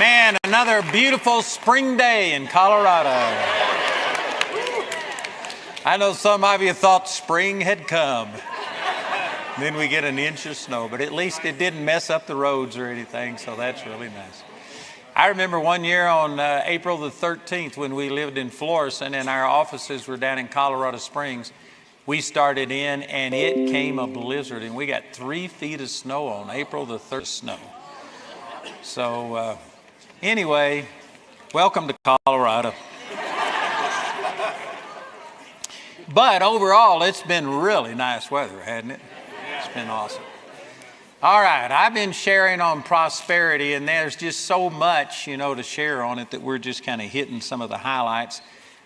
Man, another beautiful spring day in Colorado. I know some of you thought spring had come. Then we get an inch of snow, but at least it didn't mess up the roads or anything, so that's really nice. I remember one year on April the 13th when we lived in Florissant and our offices were down in Colorado Springs. We started in and it came a blizzard and we got 3 feet of snow on April the 3rd. Snow. So anyway, welcome to Colorado. But overall, it's been really nice weather, hasn't it? It's been awesome. All right, I've been sharing on prosperity, and there's just so much, to share on it that we're just kind of hitting some of the highlights.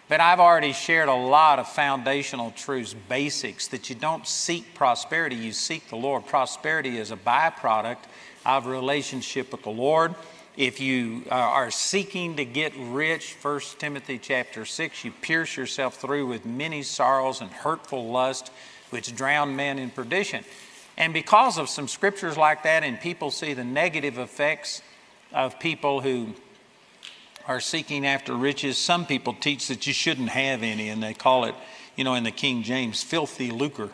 But I've already shared a lot of foundational truths, basics, that you don't seek prosperity, you seek the Lord. Prosperity is a byproduct of a relationship with the Lord. If you are seeking to get rich, 1 Timothy chapter 6, you pierce yourself through with many sorrows and hurtful lust, which drown men in perdition. And because of some scriptures like that, and people see the negative effects of people who are seeking after riches, some people teach that you shouldn't have any, and they call it, in the King James, filthy lucre.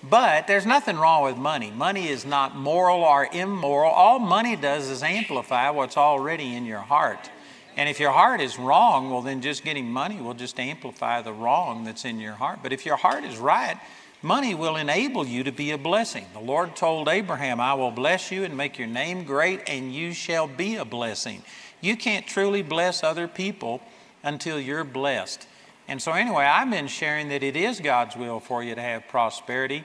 But there's nothing wrong with money. Money is not moral or immoral. All money does is amplify what's already in your heart. And if your heart is wrong, well, then just getting money will just amplify the wrong that's in your heart. But if your heart is right, money will enable you to be a blessing. The Lord told Abraham, I will bless you and make your name great, and you shall be a blessing. You can't truly bless other people until you're blessed. And so anyway, I've been sharing that it is God's will for you to have prosperity.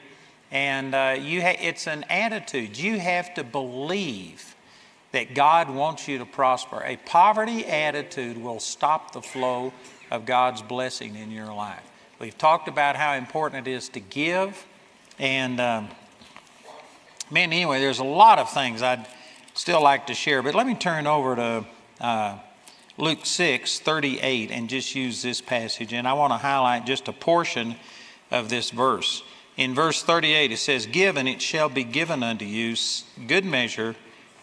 And it's an attitude. You have to believe that God wants you to prosper. A poverty attitude will stop the flow of God's blessing in your life. We've talked about how important it is to give. And anyway, there's a lot of things I'd still like to share. But let me turn over to Luke 6:38 and just use this passage. And I want to highlight just a portion of this verse. In verse 38, it says, Give, and it shall be given unto you, good measure,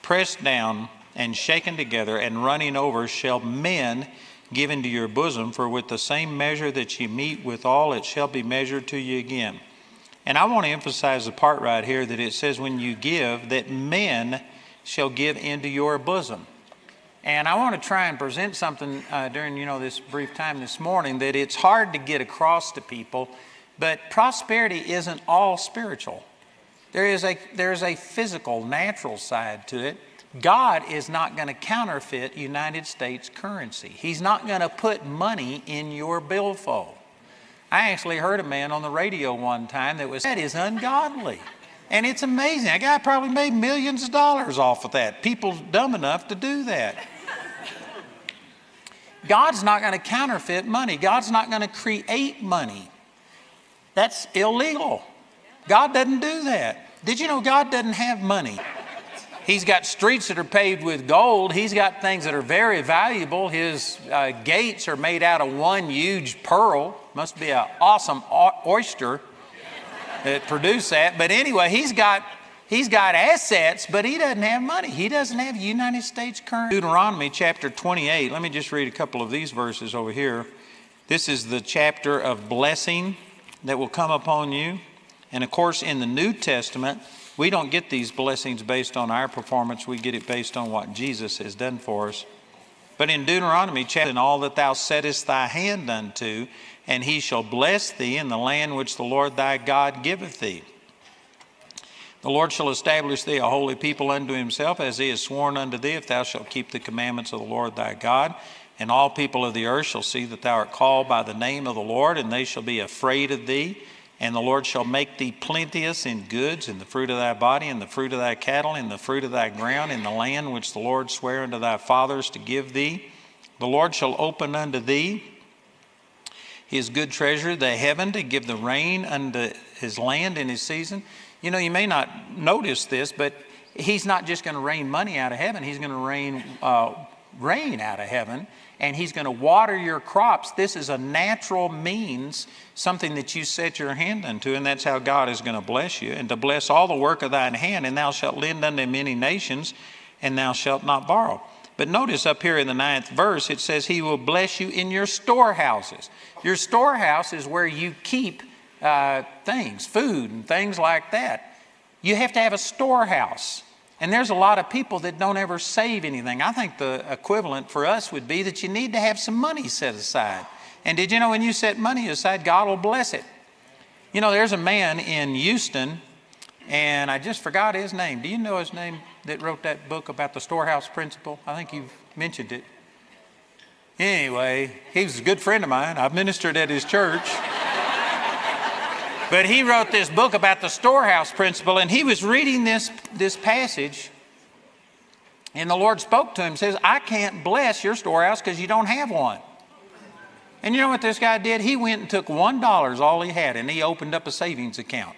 pressed down and shaken together and running over shall men give into your bosom, for with the same measure that ye meet withal, it shall be measured to you again. And I want to emphasize the part right here that it says when you give, that men shall give into your bosom. And I want to try and present something during this brief time this morning that it's hard to get across to people, but prosperity isn't all spiritual. There is a physical, natural side to it. God is not going to counterfeit United States currency. He's not going to put money in your billfold. I actually heard a man on the radio one time that is ungodly. And it's amazing. That guy probably made millions of dollars off of that. People dumb enough to do that. God's not going to counterfeit money. God's not going to create money. That's illegal. God doesn't do that. Did you know God doesn't have money? He's got streets that are paved with gold. He's got things that are very valuable. His gates are made out of one huge pearl. Must be an awesome oyster that produced that. But anyway, he's got assets, but he doesn't have money. He doesn't have United States currency. Deuteronomy chapter 28. Let me just read a couple of these verses over here. This is the chapter of blessing that will come upon you. And of course, in the New Testament, we don't get these blessings based on our performance. We get it based on what Jesus has done for us. But in Deuteronomy, in all that thou settest thy hand unto, and he shall bless thee in the land which the Lord thy God giveth thee. The Lord shall establish thee a holy people unto himself, as he has sworn unto thee, if thou shalt keep the commandments of the Lord thy God. And all people of the earth shall see that thou art called by the name of the Lord, and they shall be afraid of thee. And the Lord shall make thee plenteous in goods, in the fruit of thy body, in the fruit of thy cattle, in the fruit of thy ground, in the land which the Lord sware unto thy fathers to give thee. The Lord shall open unto thee his good treasure, the heaven, to give the rain unto his land in his season. You may not notice this, but he's not just going to rain money out of heaven. He's going to rain rain out of heaven, and he's going to water your crops. This is a natural means, something that you set your hand unto, and that's how God is going to bless you. And to bless all the work of thine hand, and thou shalt lend unto many nations, and thou shalt not borrow. But notice up here in the 9th verse, it says he will bless you in your storehouses. Your storehouse is where you keep things, food and things like that. You have to have a storehouse. And there's a lot of people that don't ever save anything. I think the equivalent for us would be that you need to have some money set aside. And did you know when you set money aside, God will bless it? You know, there's a man in Houston, and I just forgot his name. Do you know his name that wrote that book about the storehouse principle? I think you've mentioned it. Anyway, he was a good friend of mine. I've ministered at his church. But he wrote this book about the storehouse principle, and he was reading this passage, and the Lord spoke to him and says, I can't bless your storehouse because you don't have one. And you know what this guy did? He went and took $1, all he had, and he opened up a savings account.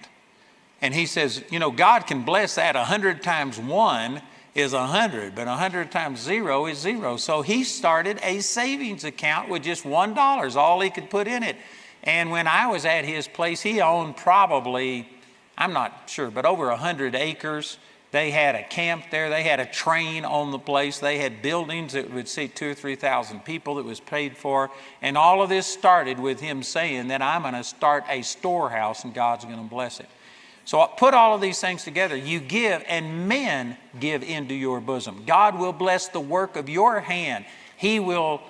And he says, you know, God can bless that. 100 times 1 is 100, but 100 times 0 is 0. So he started a savings account with just $1, all he could put in it. And when I was at his place, he owned probably, I'm not sure, but over 100 acres. They had a camp there. They had a train on the place. They had buildings that would seat 2,000 or 3,000 people that was paid for. And all of this started with him saying that I'm going to start a storehouse and God's going to bless it. So I put all of these things together. You give, and men give into your bosom. God will bless the work of your hand. He will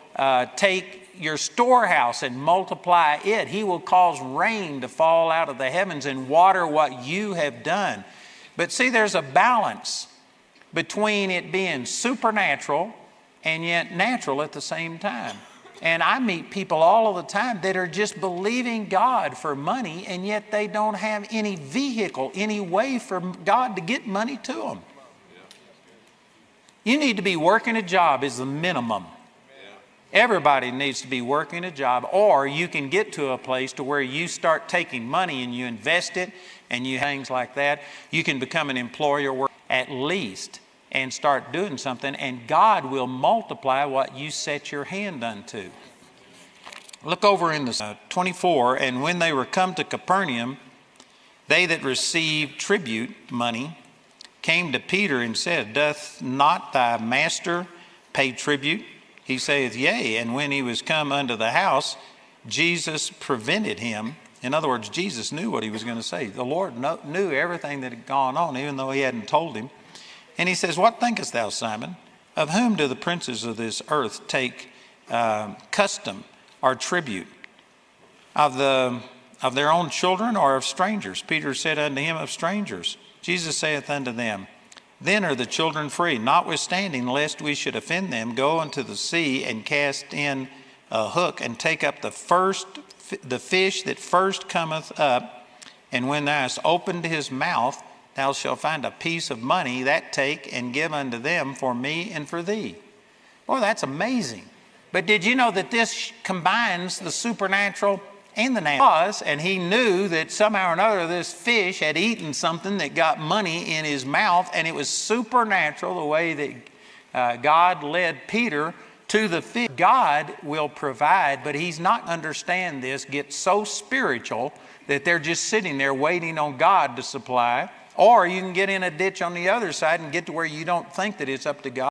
take your storehouse and multiply it. He will cause rain to fall out of the heavens and water what you have done. But see, there's a balance between it being supernatural and yet natural at the same time. And I meet people all of the time that are just believing God for money, and yet they don't have any vehicle, any way for God to get money to them. You need to be working a job is the minimum. Everybody needs to be working a job, or you can get to a place to where you start taking money and you invest it and you things like that. You can become an employer at least and start doing something, and God will multiply what you set your hand unto. Look over in the 24, and when they were come to Capernaum, they that received tribute money came to Peter and said, Doth not thy master pay tribute? He saith, Yea. And when he was come unto the house, Jesus prevented him. In other words, Jesus knew what he was going to say. The Lord knew everything that had gone on, even though he hadn't told him. And he says, What thinkest thou, Simon? Of whom do the princes of this earth take custom or tribute? Of their own children or of strangers? Peter said unto him, Of strangers. Jesus saith unto them, Then are the children free. Notwithstanding, lest we should offend them, go unto the sea and cast in a hook and take up the fish that first cometh up. And when thou hast opened his mouth, thou shalt find a piece of money. That take and give unto them for me and for thee. Boy, that's amazing. But did you know that this combines the supernatural and the natural? And he knew that somehow or another this fish had eaten something that got money in his mouth, and it was supernatural the way that God led Peter to the fish. God will provide, but he's not understand this, get so spiritual that they're just sitting there waiting on God to supply. Or you can get in a ditch on the other side and get to where you don't think that it's up to God.